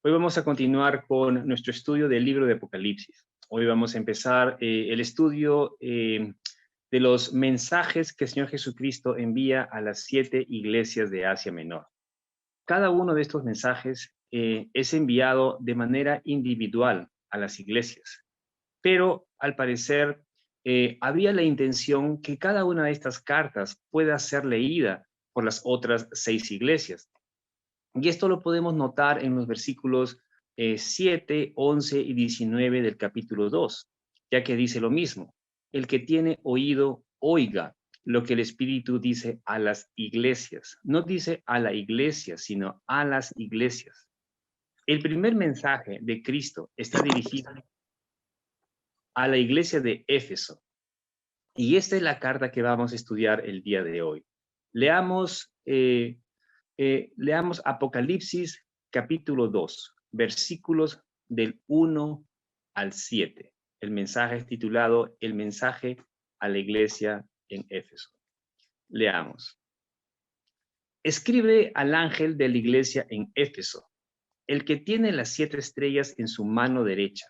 Hoy vamos a continuar con nuestro estudio del libro de Apocalipsis. Hoy vamos a empezar el estudio de los mensajes que el Señor Jesucristo envía a las 7 iglesias de Asia Menor. Cada uno de estos mensajes es enviado de manera individual a las iglesias, pero al parecer había la intención que cada una de estas cartas pueda ser leída por las otras 6 iglesias. Y esto lo podemos notar en los versículos 7, 11 y 19 del capítulo 2, ya que dice lo mismo. El que tiene oído, oiga lo que el Espíritu dice a las iglesias. No dice a la iglesia, sino a las iglesias. El primer mensaje de Cristo está dirigido a la iglesia de Éfeso. Y esta es la carta que vamos a estudiar el día de hoy. Leamos Apocalipsis capítulo 2, versículos del 1 al 7. El mensaje es titulado El mensaje a la iglesia en Éfeso. Leamos. Escribe al ángel de la iglesia en Éfeso, el que tiene las 7 estrellas en su mano derecha,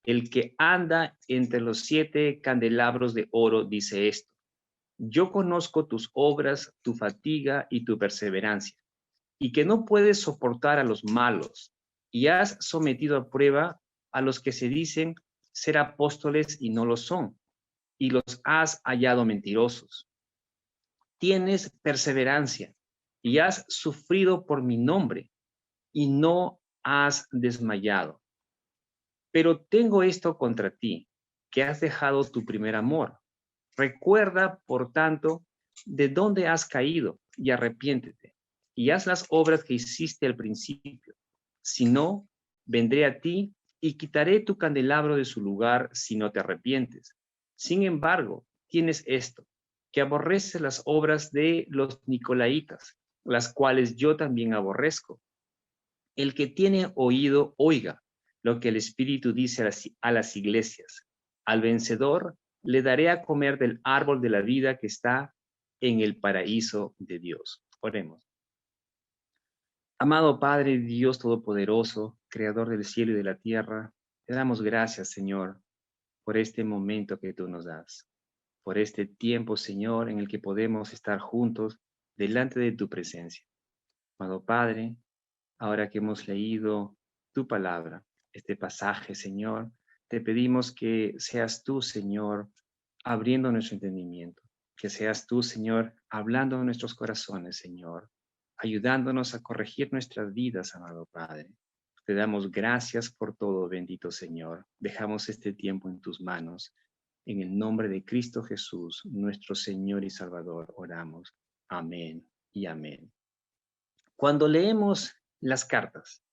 el que anda entre los 7 candelabros de oro, dice esto. Yo conozco tus obras, tu fatiga y tu perseverancia, y que no puedes soportar a los malos, y has sometido a prueba a los que se dicen ser apóstoles y no lo son, y los has hallado mentirosos. Tienes perseverancia, y has sufrido por mi nombre, y no has desmayado. Pero tengo esto contra ti, que has dejado tu primer amor. Recuerda, por tanto, de dónde has caído, y arrepiéntete, y haz las obras que hiciste al principio. Si no, vendré a ti y quitaré tu candelabro de su lugar si no te arrepientes. Sin embargo, tienes esto, que aborreces las obras de los nicolaítas, las cuales yo también aborrezco. El que tiene oído, oiga lo que el Espíritu dice a las iglesias. Al vencedor le daré a comer del árbol de la vida que está en el paraíso de Dios. Oremos. Amado Padre, Dios Todopoderoso, Creador del cielo y de la tierra, te damos gracias, Señor, por este momento que tú nos das, por este tiempo, Señor, en el que podemos estar juntos delante de tu presencia. Amado Padre, ahora que hemos leído tu palabra, este pasaje, Señor, te pedimos que seas tú, Señor, abriendo nuestro entendimiento, que seas tú, Señor, hablando en nuestros corazones, Señor, ayudándonos a corregir nuestras vidas, amado Padre. Te damos gracias por todo, bendito Señor. Dejamos este tiempo en tus manos. En el nombre de Cristo Jesús, nuestro Señor y Salvador, oramos. Amén y amén. Cuando leemos las cartas,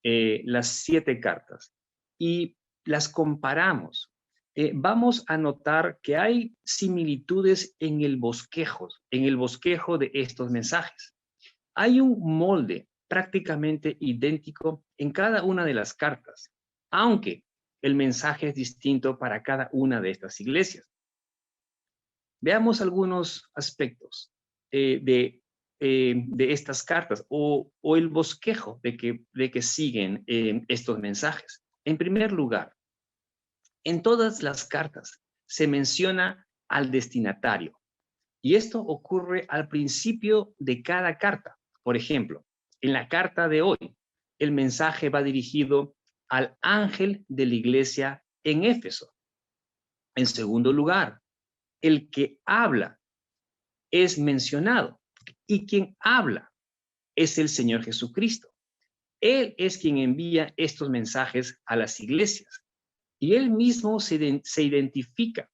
las 7 cartas, y las comparamos, vamos a notar que hay similitudes en el bosquejo de estos mensajes. Hay un molde prácticamente idéntico en cada una de las cartas, aunque el mensaje es distinto para cada una de estas iglesias. Veamos algunos aspectos de estas cartas o el bosquejo de que siguen estos mensajes. En primer lugar, en todas las cartas se menciona al destinatario, y esto ocurre al principio de cada carta. Por ejemplo, en la carta de hoy, el mensaje va dirigido al ángel de la iglesia en Éfeso. En segundo lugar, el que habla es mencionado, y quien habla es el Señor Jesucristo. Él es quien envía estos mensajes a las iglesias, y él mismo se identifica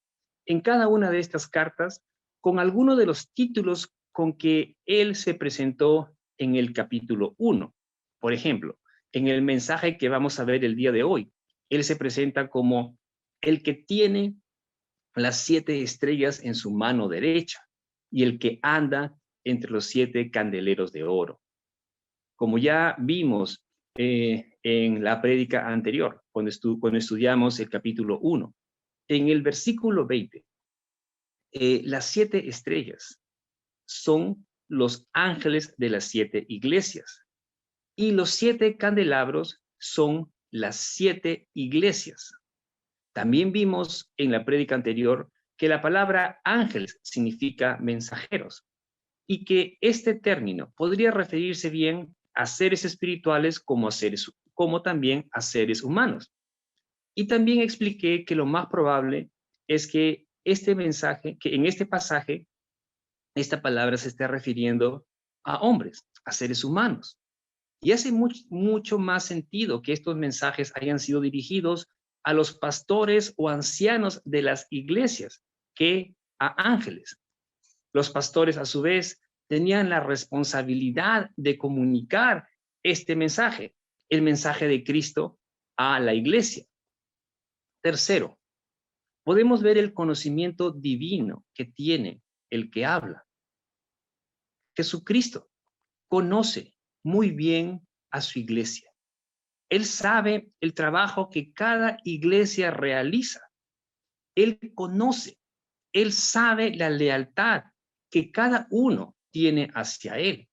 en cada una de estas cartas con alguno de los títulos con que él se presentó en el capítulo 1. Por ejemplo, en el mensaje que vamos a ver el día de hoy, él se presenta como el que tiene las 7 estrellas en su mano derecha y el que anda entre los 7 candeleros de oro. Como ya vimos en la prédica anterior, cuando estudiamos el capítulo 1, en el versículo 20, las 7 estrellas son los ángeles de las 7 iglesias, y los 7 candelabros son las 7 iglesias. También vimos en la prédica anterior que la palabra ángeles significa mensajeros y que este término podría referirse bien a seres espirituales como también a seres humanos. Y también expliqué que lo más probable es que en este pasaje, esta palabra se esté refiriendo a hombres, a seres humanos. Y hace mucho más sentido que estos mensajes hayan sido dirigidos a los pastores o ancianos de las iglesias que a ángeles. Los pastores, a su vez, tenían la responsabilidad de comunicar este mensaje, el mensaje de Cristo a la iglesia. Tercero, podemos ver el conocimiento divino que tiene el que habla. Jesucristo conoce muy bien a su iglesia. Él sabe el trabajo que cada iglesia realiza. Él conoce, él sabe la lealtad que cada uno tiene hacia él.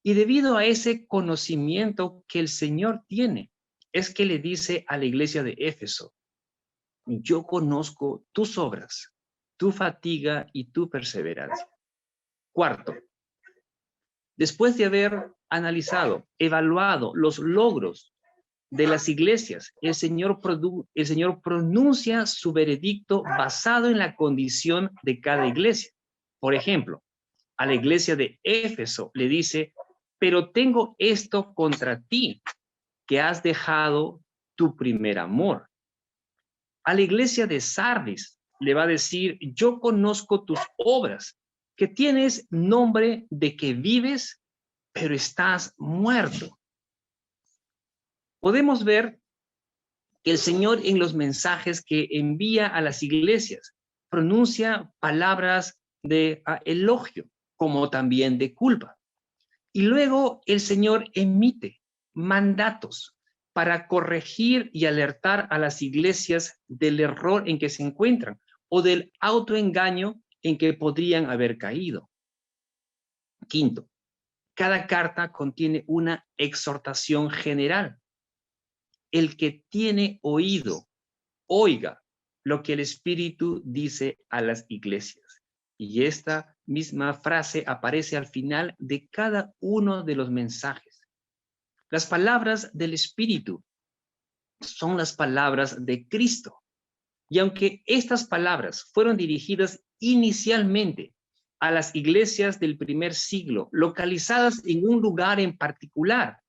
Y debido a ese conocimiento que el Señor tiene, es que le dice a la iglesia de Éfeso: yo conozco tus obras, tu fatiga y tu perseverancia. Cuarto, después de haber analizado, evaluado los logros de las iglesias, el Señor pronuncia su veredicto basado en la condición de cada iglesia. Por ejemplo, a la iglesia de Éfeso le dice: pero tengo esto contra ti, que has dejado tu primer amor. A la iglesia de Sardis le va a decir: yo conozco tus obras, que tienes nombre de que vives, pero estás muerto. Podemos ver que el Señor, en los mensajes que envía a las iglesias, pronuncia palabras de elogio, como también de culpa. Y luego el Señor emite mandatos para corregir y alertar a las iglesias del error en que se encuentran o del autoengaño en que podrían haber caído. Quinto, cada carta contiene una exhortación general. El que tiene oído, oiga lo que el Espíritu dice a las iglesias. Y esta misma frase aparece al final de cada uno de los mensajes. Las palabras del Espíritu son las palabras de Cristo. Y aunque estas palabras fueron dirigidas inicialmente a las iglesias del primer siglo, localizadas en un lugar en particular,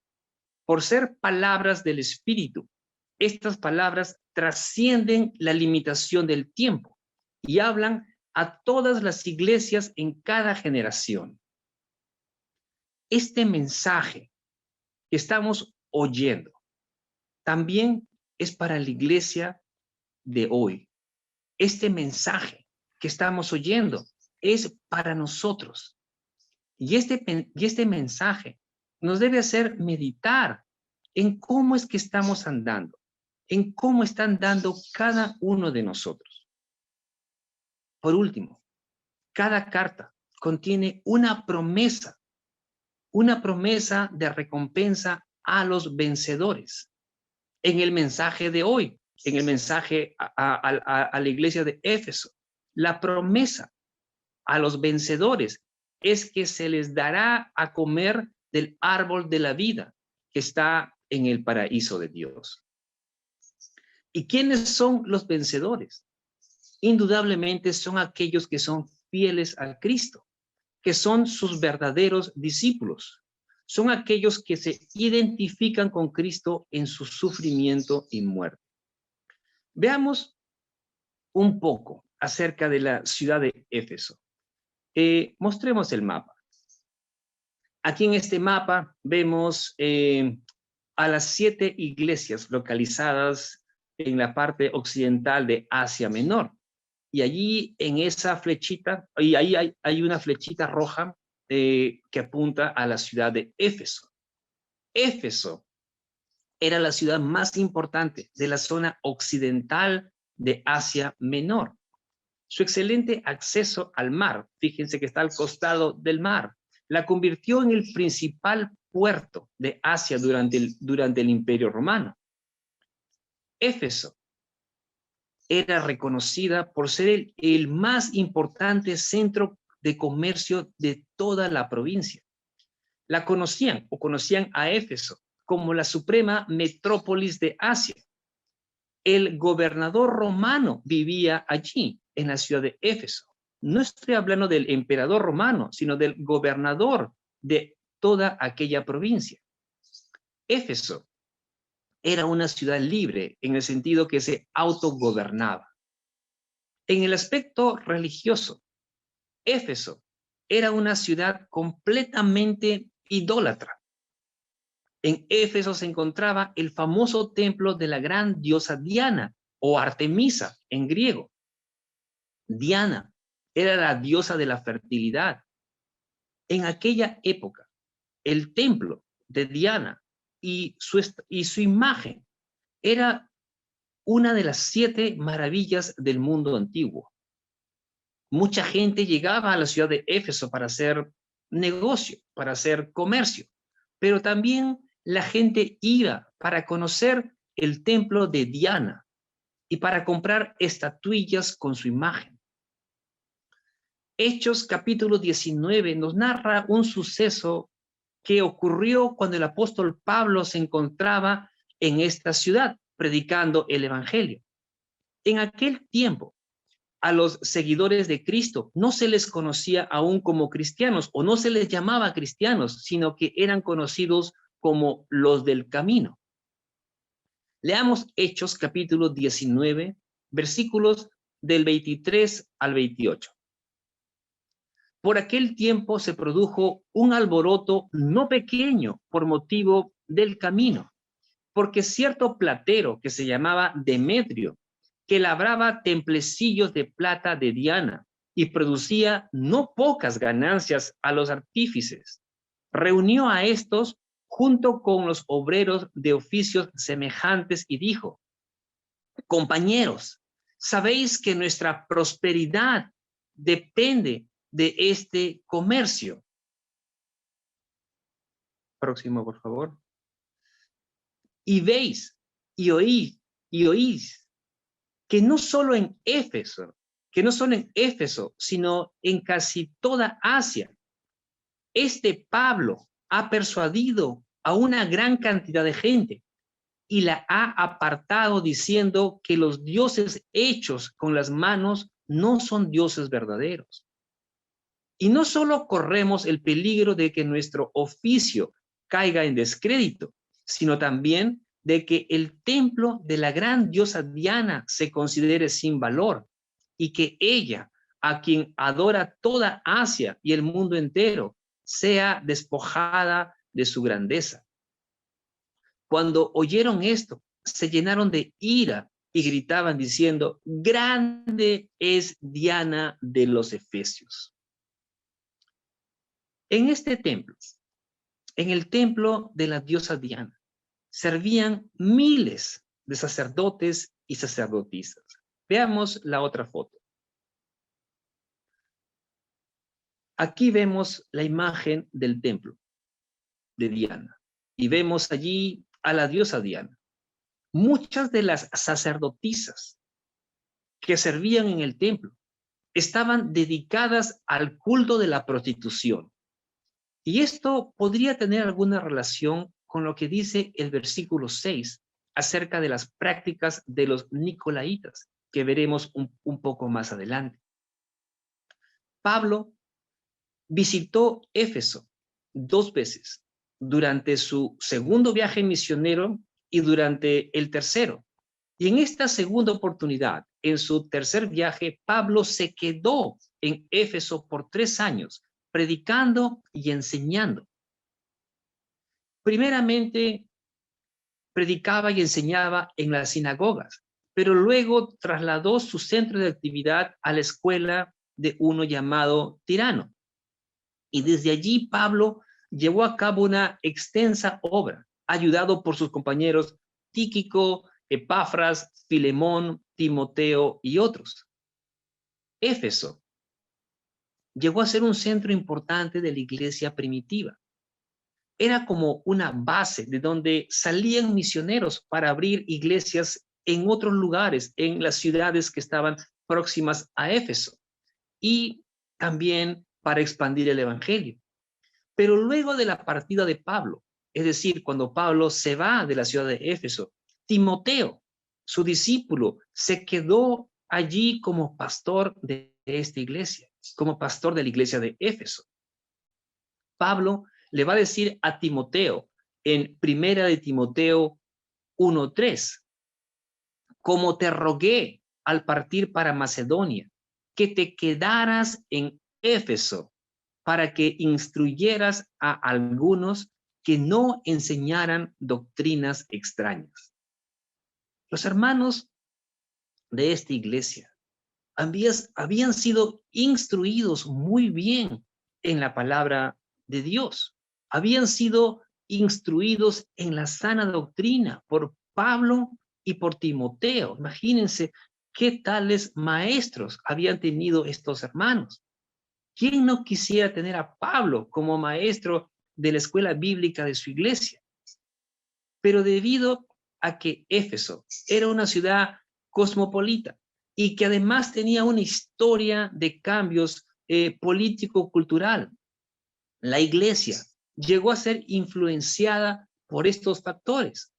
por ser palabras del Espíritu, estas palabras trascienden la limitación del tiempo y hablan a todas las iglesias en cada generación. Este mensaje que estamos oyendo también es para la iglesia de hoy. Este mensaje que estamos oyendo es para nosotros. Y este mensaje nos debe hacer meditar en cómo es que estamos andando, en cómo está andando cada uno de nosotros. Por último, cada carta contiene una promesa de recompensa a los vencedores. En el mensaje de hoy, en el mensaje a la iglesia de Éfeso, la promesa a los vencedores es que se les dará a comer del árbol de la vida que está en el paraíso de Dios. ¿Y quiénes son los vencedores? Indudablemente son aquellos que son fieles al Cristo, que son sus verdaderos discípulos. Son aquellos que se identifican con Cristo en su sufrimiento y muerte. Veamos un poco acerca de la ciudad de Éfeso. Mostremos el mapa. Aquí en este mapa vemos a las 7 iglesias localizadas en la parte occidental de Asia Menor. Y allí en esa flechita, y ahí hay una flechita roja que apunta a la ciudad de Éfeso. Éfeso era la ciudad más importante de la zona occidental de Asia Menor. Su excelente acceso al mar, fíjense que está al costado del mar, la convirtió en el principal puerto de Asia durante el Imperio Romano. Éfeso era reconocida por ser el más importante centro de comercio de toda la provincia. La conocían a Éfeso como la suprema metrópolis de Asia. El gobernador romano vivía allí, en la ciudad de Éfeso. No estoy hablando del emperador romano, sino del gobernador de toda aquella provincia. Éfeso era una ciudad libre en el sentido que se autogobernaba. En el aspecto religioso, Éfeso era una ciudad completamente idólatra. En Éfeso se encontraba el famoso templo de la gran diosa Diana, o Artemisa en griego. Diana era la diosa de la fertilidad. En aquella época, el templo de Diana y su imagen era una de las 7 maravillas del mundo antiguo. Mucha gente llegaba a la ciudad de Éfeso para hacer negocio, para hacer comercio, pero también la gente iba para conocer el templo de Diana y para comprar estatuillas con su imagen. Hechos capítulo 19 nos narra un suceso que ocurrió cuando el apóstol Pablo se encontraba en esta ciudad predicando el evangelio. En aquel tiempo, a los seguidores de Cristo no se les conocía aún como cristianos o no se les llamaba cristianos, sino que eran conocidos como los del camino. Leamos Hechos capítulo 19, versículos del 23 al 28. Por aquel tiempo se produjo un alboroto no pequeño por motivo del camino, porque cierto platero que se llamaba Demetrio, que labraba templecillos de plata de Diana y producía no pocas ganancias a los artífices, reunió a estos junto con los obreros de oficios semejantes y dijo: compañeros, sabéis que nuestra prosperidad depende de este comercio. Próximo, por favor. Y veis y oís que no solo en Éfeso, sino en casi toda Asia, este Pablo ha persuadido a una gran cantidad de gente y la ha apartado diciendo que los dioses hechos con las manos no son dioses verdaderos. Y no solo corremos el peligro de que nuestro oficio caiga en descrédito, sino también de que el templo de la gran diosa Diana se considere sin valor y que ella, a quien adora toda Asia y el mundo entero, sea despojada de su grandeza. Cuando oyeron esto, se llenaron de ira y gritaban diciendo: grande es Diana de los Efesios. En este templo, en el templo de la diosa Diana, servían miles de sacerdotes y sacerdotisas. Veamos la otra foto. Aquí vemos la imagen del templo de Diana y vemos allí a la diosa Diana. Muchas de las sacerdotisas que servían en el templo estaban dedicadas al culto de la prostitución. Y esto podría tener alguna relación con lo que dice el versículo 6 acerca de las prácticas de los nicolaitas, que veremos un poco más adelante. Pablo visitó Éfeso 2 veces, durante su segundo viaje misionero y durante el tercero. Y en esta segunda oportunidad, en su tercer viaje, Pablo se quedó en Éfeso por 3 años, predicando y enseñando. Primeramente, predicaba y enseñaba en las sinagogas, pero luego trasladó su centro de actividad a la escuela de uno llamado Tirano. Y desde allí Pablo llevó a cabo una extensa obra, ayudado por sus compañeros Tíquico, Epafras, Filemón, Timoteo y otros. Éfeso llegó a ser un centro importante de la iglesia primitiva. era como una base de donde salían misioneros para abrir iglesias en otros lugares, en las ciudades que estaban próximas a Éfeso, y también para expandir el evangelio. Pero luego de la partida de Pablo, es decir, cuando Pablo se va de la ciudad de Éfeso, Timoteo, su discípulo, se quedó allí como pastor de esta iglesia, como pastor de la iglesia de Éfeso. Pablo le va a decir a Timoteo en Primera de Timoteo 1:3, como te rogué al partir para Macedonia, que te quedaras en Éfeso para que instruyeras a algunos que no enseñaran doctrinas extrañas. Los hermanos de esta iglesia habían sido instruidos muy bien en la palabra de Dios. Habían sido instruidos en la sana doctrina por Pablo y por Timoteo. Imagínense qué tales maestros habían tenido estos hermanos. ¿Quién no quisiera tener a Pablo como maestro de la escuela bíblica de su iglesia? Pero debido a que Éfeso era una ciudad cosmopolita y que además tenía una historia de cambios político-cultural, la iglesia llegó a ser influenciada por estos factores.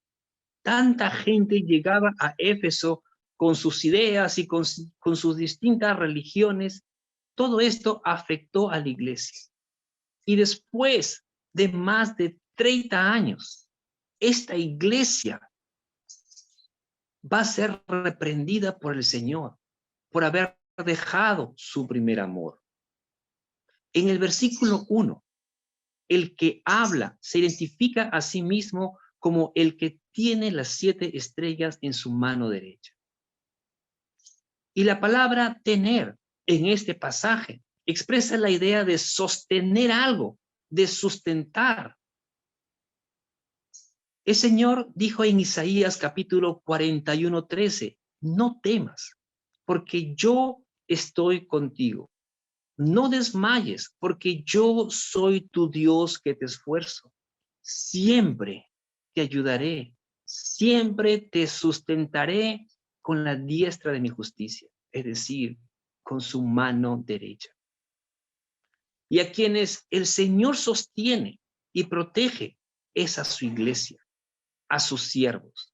Tanta gente llegaba a Éfeso con sus ideas y con sus distintas religiones. Todo esto afectó a la iglesia. Y después de más de 30 años, esta iglesia va a ser reprendida por el Señor por haber dejado su primer amor. En el versículo 1, el que habla se identifica a sí mismo como el que tiene las 7 estrellas en su mano derecha. Y la palabra tener en este pasaje expresa la idea de sostener algo, de sustentar. El Señor dijo en Isaías capítulo 41:13, no temas, porque yo estoy contigo. No desmayes, porque yo soy tu Dios que te esfuerzo. Siempre te ayudaré, siempre te sustentaré con la diestra de mi justicia, es decir, con su mano derecha. Y a quienes el Señor sostiene y protege es a su iglesia, a sus siervos.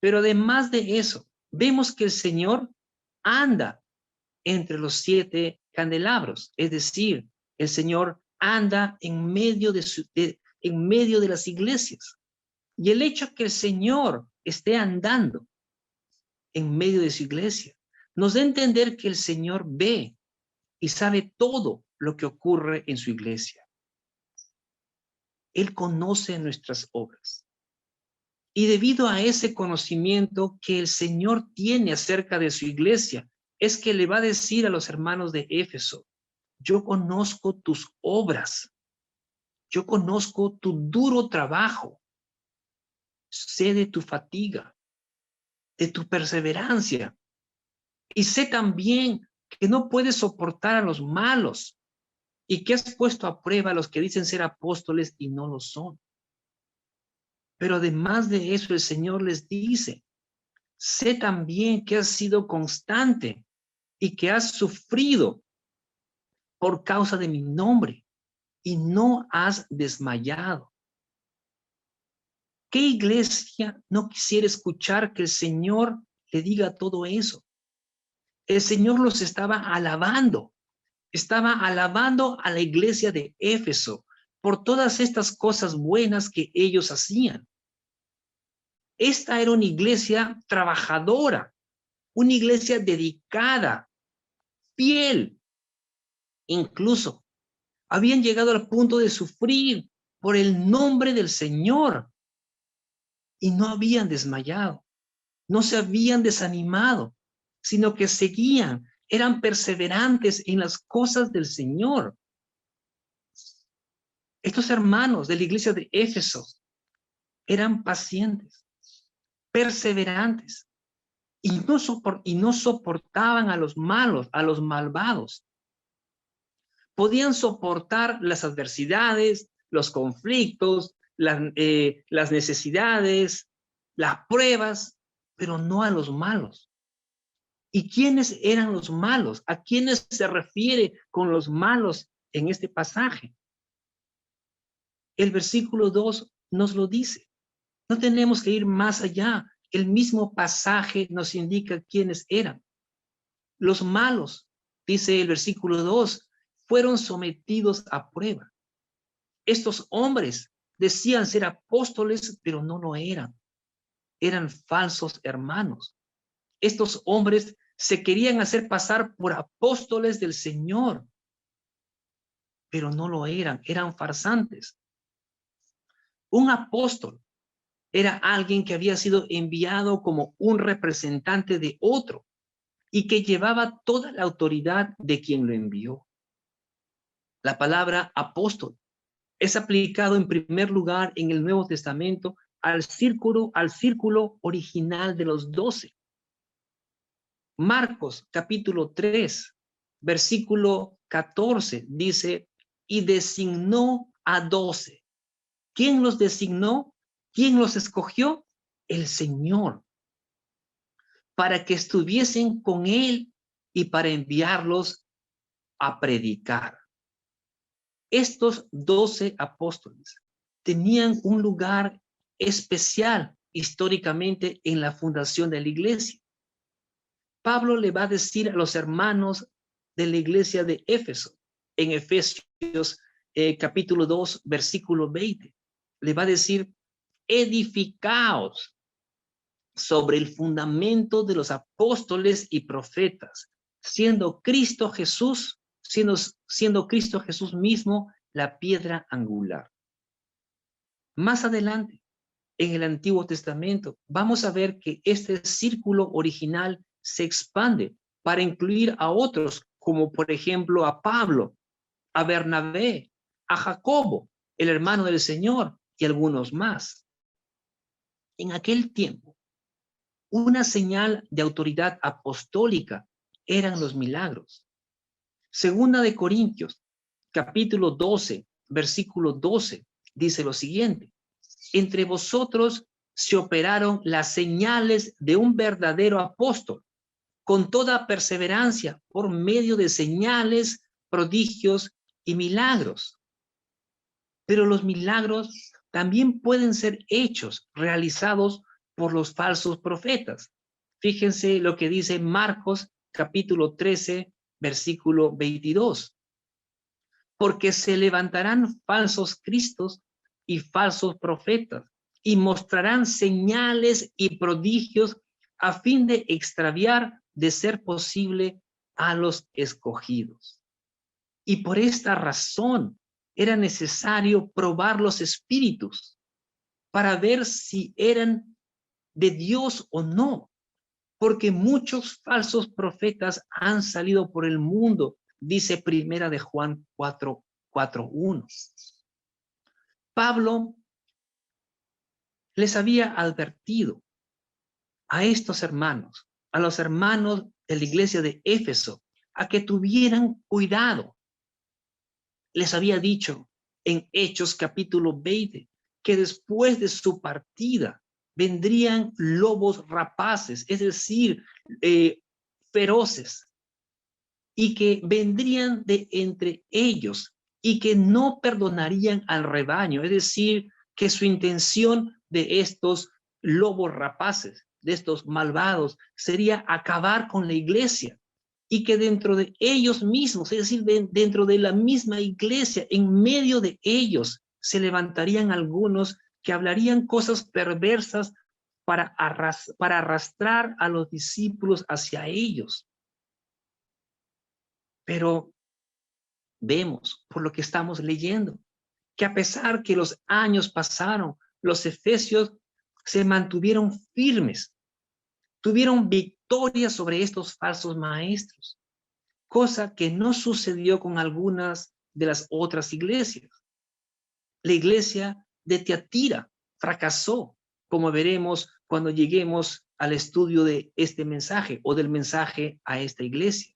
Pero además de eso, vemos que el Señor anda entre los 7 candelabros, es decir, el Señor anda en medio de las iglesias. Y el hecho que el Señor esté andando en medio de su iglesia nos da a entender que el Señor ve y sabe todo lo que ocurre en su iglesia. Él conoce nuestras obras. Y debido a ese conocimiento que el Señor tiene acerca de su iglesia, es que le va a decir a los hermanos de Éfeso, yo conozco tus obras, yo conozco tu duro trabajo, sé de tu fatiga, de tu perseverancia, y sé también que no puedes soportar a los malos y que has puesto a prueba a los que dicen ser apóstoles y no lo son. Pero además de eso, el Señor les dice, sé también que has sido constante y que has sufrido por causa de mi nombre y no has desmayado. ¿Qué iglesia no quisiera escuchar que el Señor le diga todo eso? El Señor los estaba alabando a la iglesia de Éfeso por todas estas cosas buenas que ellos hacían. Esta era una iglesia trabajadora, una iglesia dedicada, fiel. Incluso habían llegado al punto de sufrir por el nombre del Señor y no habían desmayado, no se habían desanimado, sino que seguían, eran perseverantes en las cosas del Señor. Estos hermanos de la iglesia de Éfeso eran pacientes, perseverantes, y no soportaban a los malos, a los malvados. Podían soportar las adversidades, los conflictos, las necesidades, las pruebas, pero no a los malos. ¿Y quiénes eran los malos? ¿A quiénes se refiere con los malos en este pasaje? El versículo 2 nos lo dice. No tenemos que ir más allá. El mismo pasaje nos indica quiénes eran. Los malos, dice el versículo 2, fueron sometidos a prueba. Estos hombres decían ser apóstoles, pero no lo eran. Eran falsos hermanos. Estos hombres se querían hacer pasar por apóstoles del Señor, pero no lo eran. Eran farsantes. Un apóstol era alguien que había sido enviado como un representante de otro y que llevaba toda la autoridad de quien lo envió. La palabra apóstol es aplicado en primer lugar en el Nuevo Testamento al círculo original de los 12. Marcos capítulo 3, versículo 14 dice, y designó a 12. ¿Quién los designó? ¿Quién los escogió? El Señor, para que estuviesen con él y para enviarlos a predicar. Estos 12 apóstoles tenían un lugar especial históricamente en la fundación de la iglesia. Pablo le va a decir a los hermanos de la iglesia de Éfeso, en Efesios capítulo 2, versículo 20, le va a decir, edificaos sobre el fundamento de los apóstoles y profetas, siendo Cristo Jesús mismo la piedra angular. Más adelante, en el Antiguo Testamento, vamos a ver que este círculo original se expande para incluir a otros, como por ejemplo a Pablo, a Bernabé, a Jacobo, el hermano del Señor, y algunos más. En aquel tiempo, una señal de autoridad apostólica eran los milagros. Segunda de Corintios, capítulo 12, versículo 12, dice lo siguiente. Entre vosotros se operaron las señales de un verdadero apóstol, con toda perseverancia, por medio de señales, prodigios y milagros. Pero los milagros también pueden ser hechos, realizados por los falsos profetas. Fíjense lo que dice Marcos capítulo 13, versículo 22. Porque se levantarán falsos cristos y falsos profetas y mostrarán señales y prodigios a fin de extraviar, de ser posible, a los escogidos. Y por esta razón era necesario probar los espíritus para ver si eran de Dios o no, porque muchos falsos profetas han salido por el mundo, dice Primera de Juan 4:1. Pablo les había advertido a estos hermanos, a los hermanos de la iglesia de Éfeso, a que tuvieran cuidado. Les había dicho en Hechos capítulo 20 que después de su partida vendrían lobos rapaces, es decir, feroces, y que vendrían de entre ellos y que no perdonarían al rebaño, es decir, que su intención de estos lobos rapaces, de estos malvados, sería acabar con la iglesia y que dentro de ellos mismos, es decir, dentro de la misma iglesia, en medio de ellos, se levantarían algunos que hablarían cosas perversas para arrastrar a los discípulos hacia ellos. Pero vemos por lo que estamos leyendo que a pesar que los años pasaron, los efesios se mantuvieron firmes, tuvieron victoria sobre estos falsos maestros, cosa que no sucedió con algunas de las otras iglesias. La iglesia de Tiatira fracasó, como veremos cuando lleguemos al estudio de este mensaje o del mensaje a esta iglesia.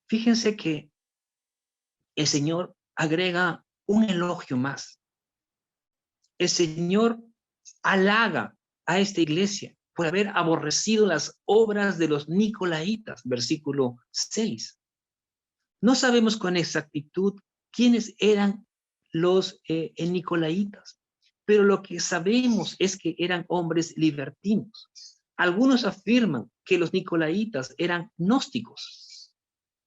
Fíjense que el Señor agrega un elogio más. El Señor halaga a esta iglesia por haber aborrecido las obras de los nicolaitas, versículo 6. No sabemos con exactitud quiénes eran los nicolaitas, pero lo que sabemos es que eran hombres libertinos. Algunos afirman que los nicolaitas eran gnósticos.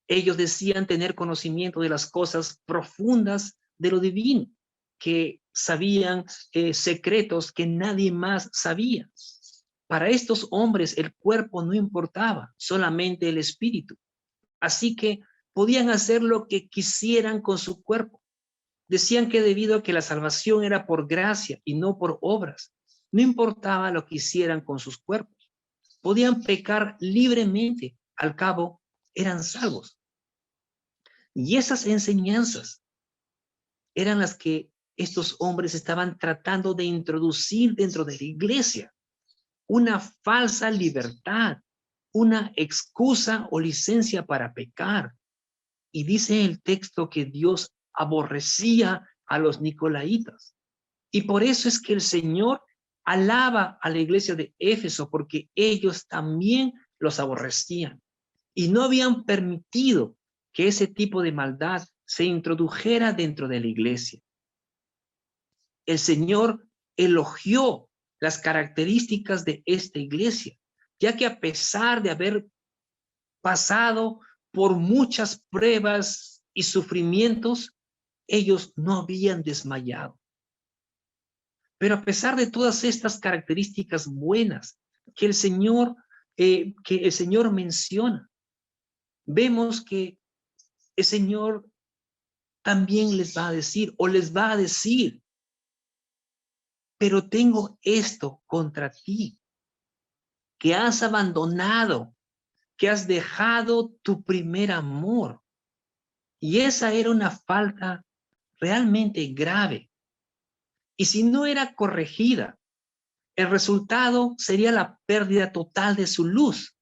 Ellos decían tener conocimiento de las cosas profundas de lo divino, que sabían secretos que nadie más sabía. Para estos hombres el cuerpo no importaba, solamente el espíritu. Así que podían hacer lo que quisieran con su cuerpo. Decían que debido a que la salvación era por gracia y no por obras, no importaba lo que hicieran con sus cuerpos. Podían pecar libremente, al cabo eran salvos. Y esas enseñanzas eran las que estos hombres estaban tratando de introducir dentro de la iglesia. Una falsa libertad, una excusa o licencia para pecar. Y dice el texto que Dios aborrecía a los nicolaitas. Y por eso es que el Señor alaba a la iglesia de Éfeso, porque ellos también los aborrecían. Y no habían permitido que ese tipo de maldad se introdujera dentro de la iglesia. El Señor elogió las características de esta iglesia, ya que a pesar de haber pasado por muchas pruebas y sufrimientos, ellos no habían desmayado. Pero a pesar de todas estas características buenas que el Señor menciona, vemos que el Señor también les va a decir, pero tengo esto contra ti, que has abandonado, que has dejado tu primer amor. Y esa era una falta realmente grave. Y si no era corregida, el resultado sería la pérdida total de su luz.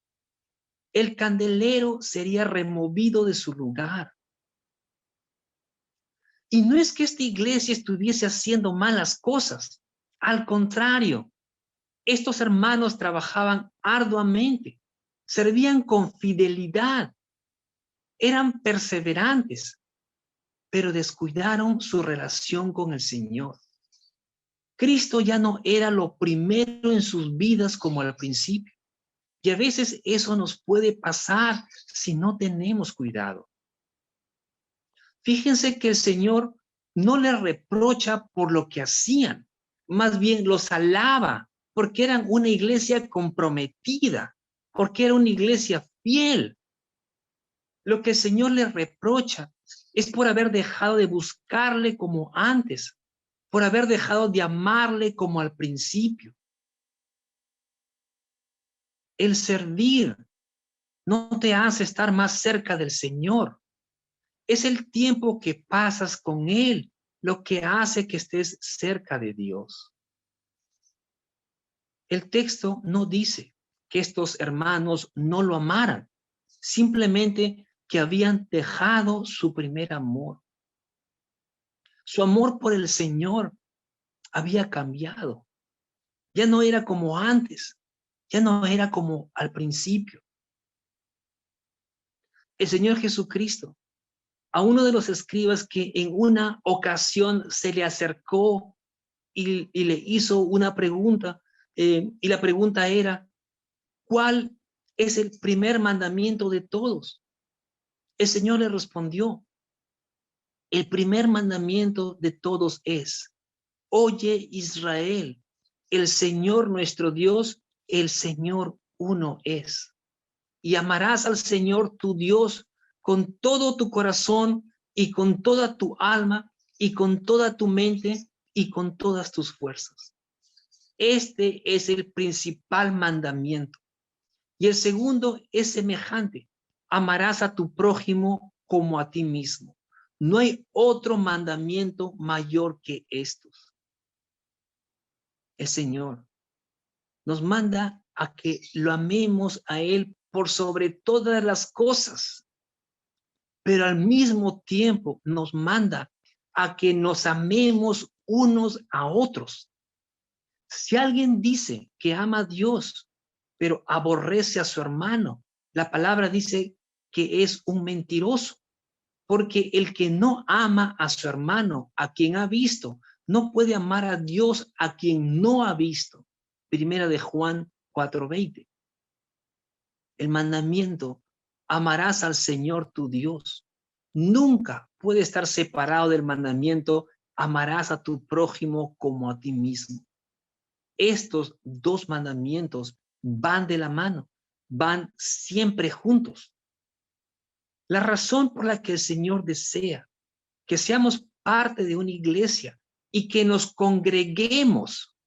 El candelero sería removido de su lugar. Y no es que esta iglesia estuviese haciendo malas cosas. Al contrario, estos hermanos trabajaban arduamente, servían con fidelidad, eran perseverantes, pero descuidaron su relación con el Señor. Cristo ya no era lo primero en sus vidas como al principio. Y a veces eso nos puede pasar si no tenemos cuidado. Fíjense que el Señor no les reprocha por lo que hacían, más bien los alaba porque eran una iglesia comprometida, porque era una iglesia fiel. Lo que el Señor les reprocha es por haber dejado de buscarle como antes, por haber dejado de amarle como al principio. El servir no te hace estar más cerca del Señor. Es el tiempo que pasas con Él lo que hace que estés cerca de Dios. El texto no dice que estos hermanos no lo amaran, simplemente que habían dejado su primer amor. Su amor por el Señor había cambiado. Ya no era como antes, ya no era como al principio. El Señor Jesucristo, a uno de los escribas que en una ocasión se le acercó y le hizo una pregunta, y la pregunta era, ¿cuál es el primer mandamiento de todos? El Señor le respondió, el primer mandamiento de todos es, oye Israel, el Señor nuestro Dios, el Señor uno es. Y amarás al Señor tu Dios con todo tu corazón y con toda tu alma y con toda tu mente y con todas tus fuerzas. Este es el principal mandamiento. Y el segundo es semejante. Amarás a tu prójimo como a ti mismo. No hay otro mandamiento mayor que estos. El Señor nos manda a que lo amemos a Él por sobre todas las cosas. pero al mismo tiempo nos manda a que nos amemos unos a otros. Si alguien dice que ama a Dios, pero aborrece a su hermano, la palabra dice que es un mentiroso, porque el que no ama a su hermano, a quien ha visto, no puede amar a Dios a quien no ha visto. Primera de Juan 4:20. El mandamiento: amarás al Señor tu Dios. Nunca puede estar separado del mandamiento: amarás a tu prójimo como a ti mismo. Estos dos mandamientos van de la mano, van siempre juntos. La razón por la que el Señor desea que seamos parte de una iglesia y que nos congreguemos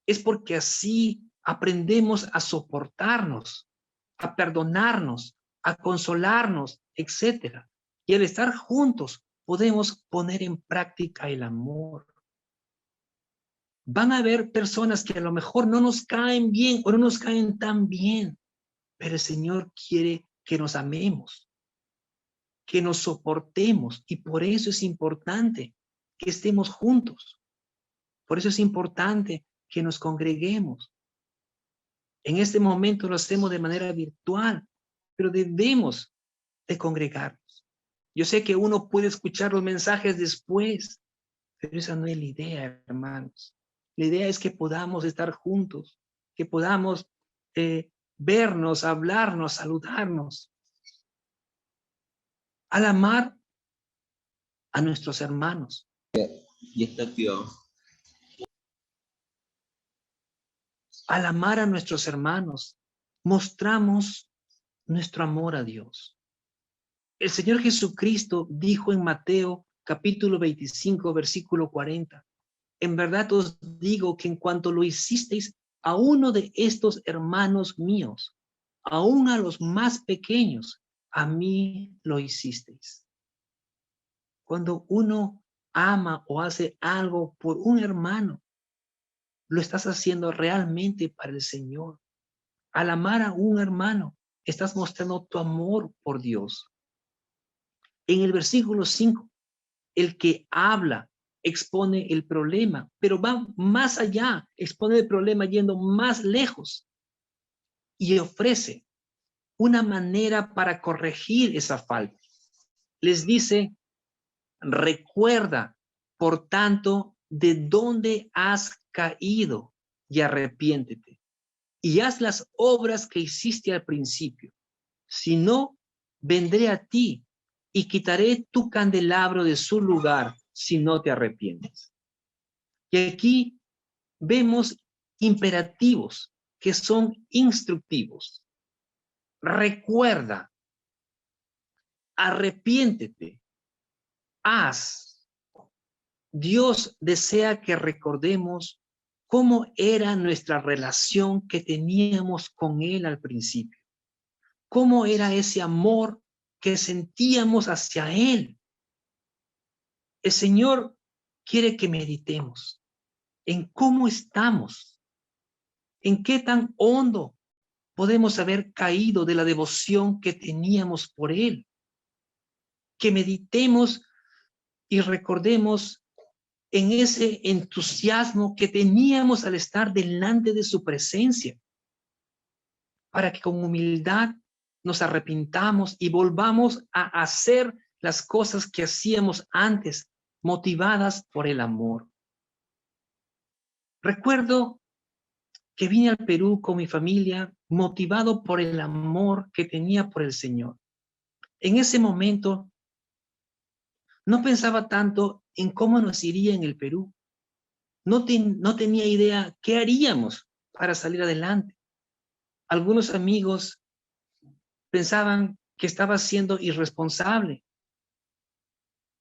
es porque así aprendemos a soportarnos, a perdonarnos, a consolarnos, etc. Y al estar juntos podemos poner en práctica el amor. Van a haber personas que a lo mejor no nos caen bien o no nos caen tan bien, pero el Señor quiere que nos amemos, que nos soportemos, y por eso es importante que estemos juntos. Por eso es importante que nos congreguemos. En este momento lo hacemos de manera virtual, pero debemos de congregarnos. Yo sé que uno puede escuchar los mensajes después, pero esa no es la idea, hermanos. La idea es que podamos estar juntos, que podamos vernos, hablarnos, saludarnos. Al amar a nuestros hermanos, al amar a nuestros hermanos, mostramos nuestro amor a Dios. El Señor Jesucristo dijo en Mateo capítulo 25, versículo 40, en verdad os digo que en cuanto lo hicisteis a uno de estos hermanos míos, aún a los más pequeños, a mí lo hicisteis. Cuando uno ama o hace algo por un hermano, lo estás haciendo realmente para el Señor. Al amar a un hermano, estás mostrando tu amor por Dios. En el versículo 5, el que habla expone el problema, pero va más allá, expone el problema yendo más lejos y ofrece una manera para corregir esa falta. Les dice: recuerda, por tanto, de dónde has caído y arrepiéntete y haz las obras que hiciste al principio. Si no, vendré a ti y quitaré tu candelabro de su lugar si no te arrepientes. Y aquí vemos imperativos que son instructivos. Recuerda, arrepiéntete, haz. Dios desea que recordemos cómo era nuestra relación que teníamos con Él al principio. Cómo era ese amor que sentíamos hacia Él. El Señor quiere que meditemos en cómo estamos, en qué tan hondo podemos haber caído de la devoción que teníamos por Él. Que meditemos y recordemos en ese entusiasmo que teníamos al estar delante de su presencia, para que con humildad nos arrepintamos y volvamos a hacer las cosas que hacíamos antes, motivadas por el amor. Recuerdo que vine al Perú con mi familia motivado por el amor que tenía por el Señor. En ese momento no pensaba tanto en cómo nos iría en el Perú. No tenía idea qué haríamos para salir adelante. Algunos amigos pensaban que estaba siendo irresponsable,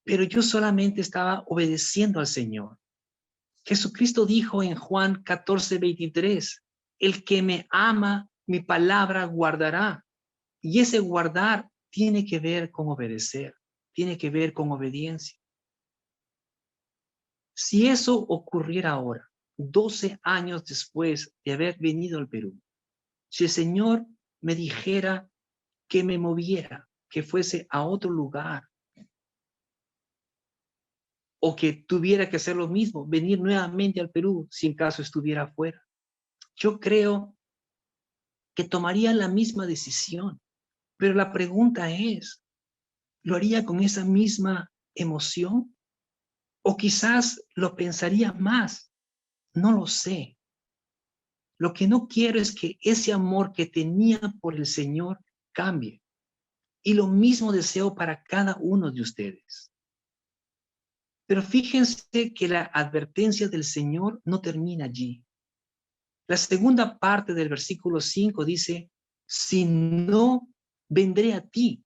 pero yo solamente estaba obedeciendo al Señor. Jesucristo dijo en Juan 14:23, el que me ama, mi palabra guardará. Y ese guardar tiene que ver con obedecer, tiene que ver con obediencia. Si eso ocurriera ahora, 12 años después de haber venido al Perú, si el Señor me dijera que me moviera, que fuese a otro lugar o que tuviera que hacer lo mismo, venir nuevamente al Perú si en caso estuviera afuera. Yo creo que tomaría la misma decisión, pero la pregunta es, ¿lo haría con esa misma emoción? O quizás lo pensaría más, no lo sé. Lo que no quiero es que ese amor que tenía por el Señor cambie. Y lo mismo deseo para cada uno de ustedes. Pero fíjense que la advertencia del Señor no termina allí. La segunda parte del versículo 5 dice, si no, vendré a ti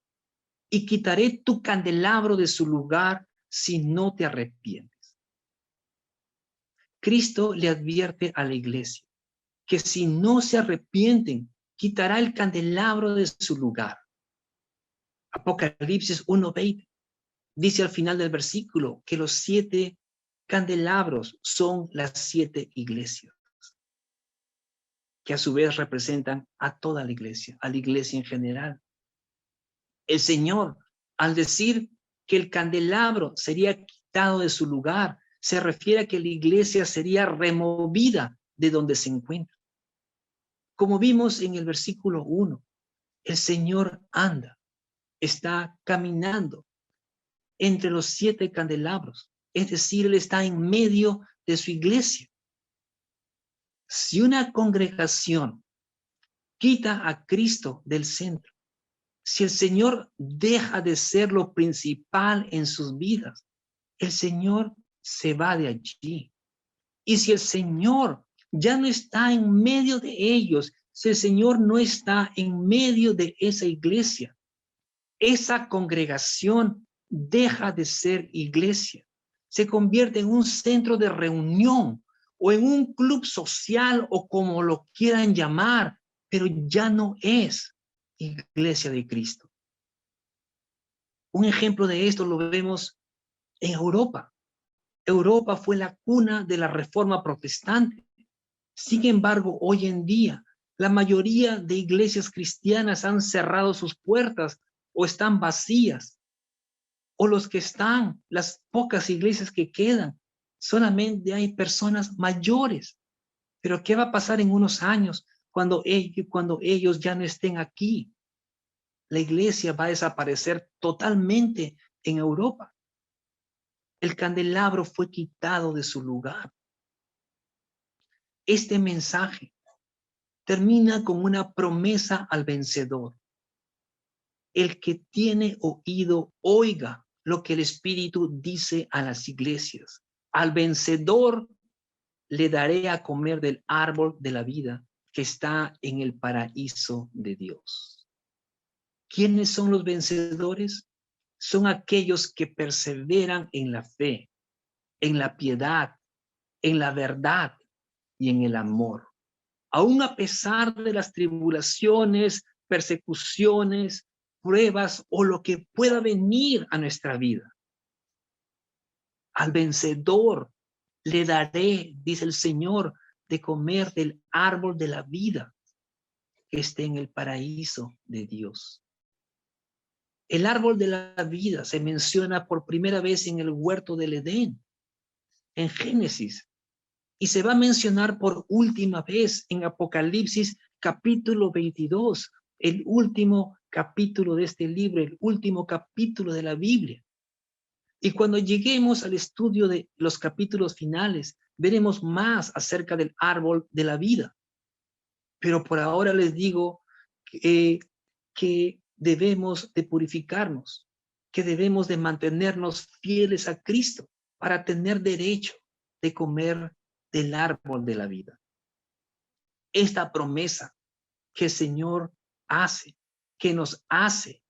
y quitaré tu candelabro de su lugar si no te arrepientes. Cristo le advierte a la iglesia que si no se arrepienten, quitará el candelabro de su lugar. Apocalipsis 1:20 dice al final del versículo que los 7 candelabros son las 7 iglesias, que a su vez representan a toda la iglesia en general. El Señor, al decir que el candelabro sería quitado de su lugar, se refiere a que la iglesia sería removida de donde se encuentra. Como vimos en el versículo 1, el Señor anda, está caminando entre los 7 candelabros, es decir, Él está en medio de su iglesia. Si una congregación quita a Cristo del centro, si el Señor deja de ser lo principal en sus vidas, el Señor se va de allí. Y si el Señor ya no está en medio de ellos, si el Señor no está en medio de esa iglesia, esa congregación deja de ser iglesia, se convierte en un centro de reunión o en un club social o como lo quieran llamar, pero ya no es iglesia de Cristo. Un ejemplo de esto lo vemos en Europa. Europa fue la cuna de la Reforma Protestante. Sin embargo, hoy en día, la mayoría de iglesias cristianas han cerrado sus puertas o están vacías. O los que están, las pocas iglesias que quedan, solamente hay personas mayores. Pero ¿qué va a pasar en unos años cuando ellos ya no estén aquí? La iglesia va a desaparecer totalmente en Europa. El candelabro fue quitado de su lugar. Este mensaje termina con una promesa al vencedor. El que tiene oído, oiga lo que el Espíritu dice a las iglesias. Al vencedor le daré a comer del árbol de la vida que está en el paraíso de Dios. ¿Quiénes son los vencedores? Son aquellos que perseveran en la fe, en la piedad, en la verdad y en el amor. Aún a pesar de las tribulaciones, persecuciones, pruebas o lo que pueda venir a nuestra vida. Al vencedor le daré, dice el Señor, de comer del árbol de la vida que esté en el paraíso de Dios. El árbol de la vida se menciona por primera vez en el huerto del Edén, en Génesis, y se va a mencionar por última vez en Apocalipsis capítulo 22, el último capítulo de este libro, el último capítulo de la Biblia. Y cuando lleguemos al estudio de los capítulos finales, veremos más acerca del árbol de la vida. Pero por ahora les digo que debemos de purificarnos, que debemos de mantenernos fieles a Cristo para tener derecho de comer del árbol de la vida. Esta promesa que el Señor hace, que nos hace,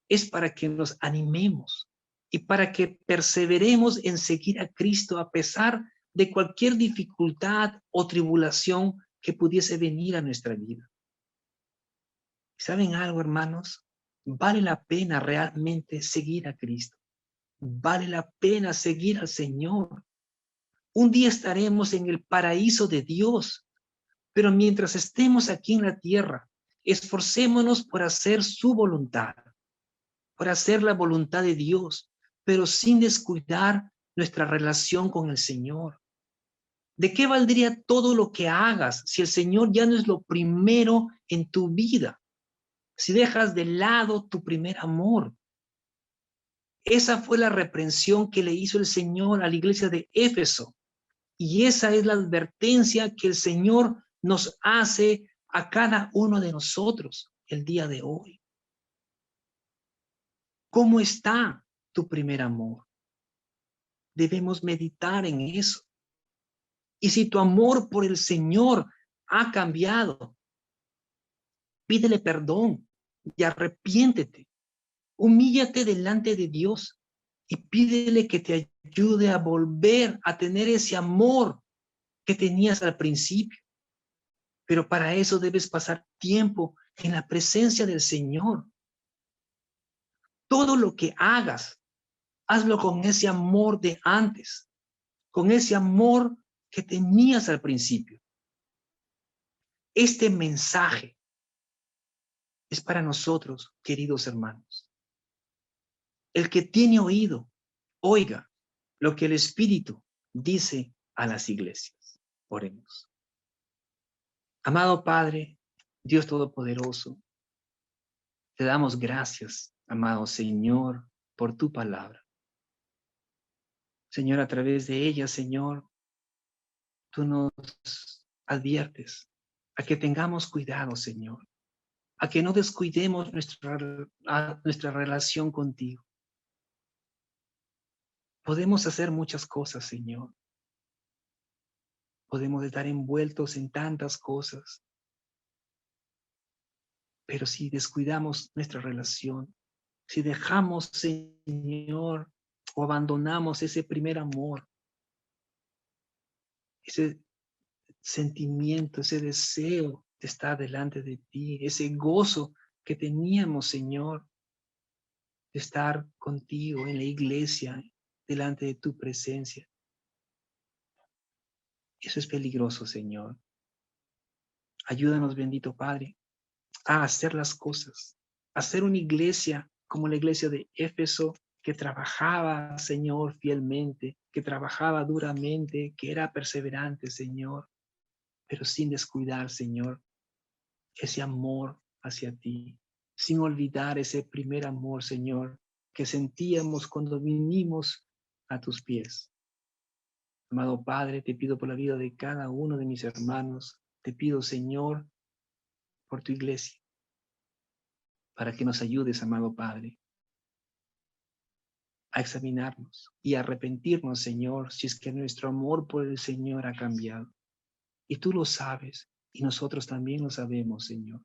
es para que nos animemos y para que perseveremos en seguir a Cristo a pesar de cualquier dificultad o tribulación que pudiese venir a nuestra vida. ¿Saben algo, hermanos? Vale la pena realmente seguir a Cristo. Vale la pena seguir al Señor. Un día estaremos en el paraíso de Dios, pero mientras estemos aquí en la tierra, esforcémonos por hacer su voluntad. por hacer la voluntad de Dios, pero sin descuidar nuestra relación con el Señor. ¿De qué valdría todo lo que hagas si el Señor ya no es lo primero en tu vida? Si dejas de lado tu primer amor. Esa fue la reprensión que le hizo el Señor a la iglesia de Éfeso. Y esa es la advertencia que el Señor nos hace a cada uno de nosotros el día de hoy. ¿Cómo está tu primer amor? Debemos meditar en eso. Y si tu amor por el Señor ha cambiado, pídele perdón y arrepiéntete. Humíllate delante de Dios y pídele que te ayude a volver a tener ese amor que tenías al principio. Pero para eso debes pasar tiempo en la presencia del Señor. Todo lo que hagas, hazlo con ese amor de antes, con ese amor que tenías al principio. Este mensaje es para nosotros, queridos hermanos. El que tiene oído, oiga lo que el Espíritu dice a las iglesias. Oremos. Amado Padre, Dios Todopoderoso, te damos gracias, amado Señor, por tu palabra. Señor, a través de ella, Señor, tú nos adviertes a que tengamos cuidado, Señor, a que no descuidemos nuestra relación contigo. Podemos hacer muchas cosas, Señor. Podemos estar envueltos en tantas cosas, pero si descuidamos nuestra relación, si dejamos, Señor, o abandonamos ese primer amor, ese sentimiento, ese deseo de estar delante de ti, ese gozo que teníamos, Señor, de estar contigo en la iglesia, delante de tu presencia. Eso es peligroso, Señor. Ayúdanos, bendito Padre, a hacer las cosas, a hacer una iglesia como la iglesia de Éfeso, que trabajaba, Señor, fielmente, que trabajaba duramente, que era perseverante, Señor, pero sin descuidar, Señor, ese amor hacia ti, sin olvidar ese primer amor, Señor, que sentíamos cuando vinimos a tus pies. Amado Padre, te pido por la vida de cada uno de mis hermanos, te pido, Señor, por tu iglesia, para que nos ayudes, amado Padre, a examinarnos y a arrepentirnos, Señor, si es que nuestro amor por el Señor ha cambiado. Y tú lo sabes, y nosotros también lo sabemos, Señor.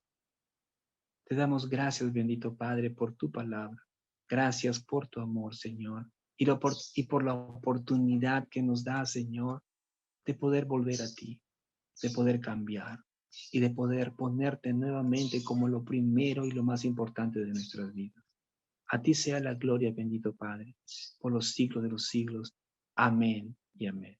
Te damos gracias, bendito Padre, por tu palabra. Gracias por tu amor, Señor, y por la oportunidad que nos da, Señor, de poder volver a ti, de poder cambiar y de poder ponerte nuevamente como lo primero y lo más importante de nuestras vidas. A ti sea la gloria, bendito Padre, por los siglos de los siglos. Amén y amén.